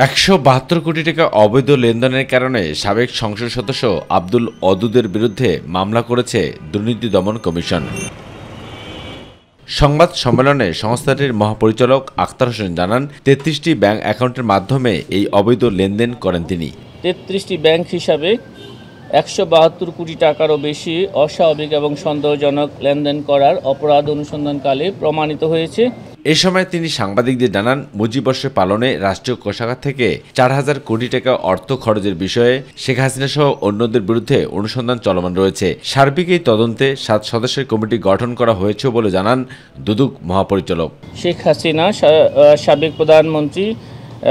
১৭২ কোটি টাকা অবৈধ লেনদেনের কারণে সাবেক সংসদ সদস্য আব্দুল অদুদের বিরুদ্ধে মামলা করেছে দুর্নীতি দমন কমিশন। সংবাদ সম্মেলনে সংস্থাটির মহাপরিচালক আখতার হোসেন জানান, ৩৩টি ব্যাংক অ্যাকাউন্টের মাধ্যমে এই অবৈধ লেনদেন করেন তিনি। ৩৩টি ব্যাংক হিসাবে ১৭২ কোটি টাকারও বেশি অস্বাভাবিক এবং সন্দেহজনক লেনদেন করার অপরাধ অনুসন্ধানকালে প্রমাণিত হয়েছে। এ সময় তিনি সাংবাদিকদের জানান, মুজিববর্ষ পালনে রাষ্ট্রীয় কোষাগার থেকে ৪,০০০ কোটি টাকা অর্থ খরচের বিষয়ে শেখ হাসিনা সহ অন্যদের বিরুদ্ধে অনুসন্ধান চলমান রয়েছে। সার্বিক এই তদন্তে ৭ সদস্যের কমিটি গঠন করা হয়েছে বলে জানান দুদক মহাপরিচালক। শেখ হাসিনা, সাবেক প্রধানমন্ত্রী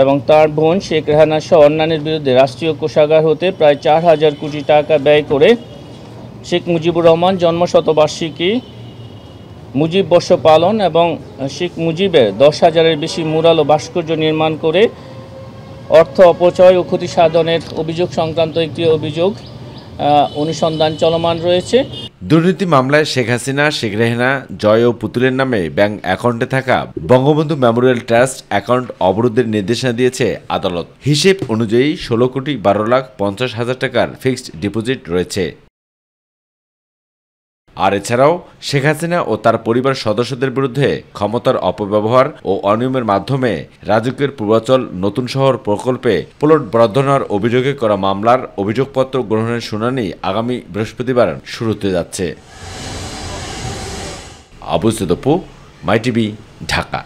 এবং তার বোন শেখ রেহানা সহ অন্যান্যের বিরুদ্ধে রাষ্ট্রীয় কোষাগার হতে প্রায় ৪,০০০ কোটি টাকা ব্যয় করে শেখ মুজিবুর রহমান জন্মশতবার্ষিকী, মুজিববর্ষ পালন এবং শেখ মুজিবের ১০,০০০-এর বেশি মুরাল ও ভাস্কর্য নির্মাণ করে অর্থ অপচয় ও ক্ষতি সাধনের অভিযোগ সংক্রান্ত একটি অভিযোগ অনুসন্ধান চলমান রয়েছে। দুর্নীতি মামলায় শেখ হাসিনা, শেখ রেহানা, জয় ও পুতুলের নামে ব্যাংক অ্যাকাউন্টে থাকা বঙ্গবন্ধু মেমোরিয়াল ট্রাস্ট অ্যাকাউন্ট অবরোধের নির্দেশনা দিয়েছে আদালত। হিসেব অনুযায়ী ১৬,১২,৫০,০০০ টাকার ফিক্সড ডিপোজিট রয়েছে। আর এছাড়াও শেখ হাসিনা ও তার পরিবার সদস্যদের বিরুদ্ধে ক্ষমতার অপব্যবহার ও অনিয়মের মাধ্যমে রাজুকের পূর্বাচল নতুন শহর প্রকল্পে প্লট বরাদ্দ নেওয়ার অভিযোগে করা মামলার অভিযোগপত্র গ্রহণের শুনানি আগামী বৃহস্পতিবার শুরু হতে যাচ্ছে। আবু সুদপু, মাই টিভি, ঢাকা।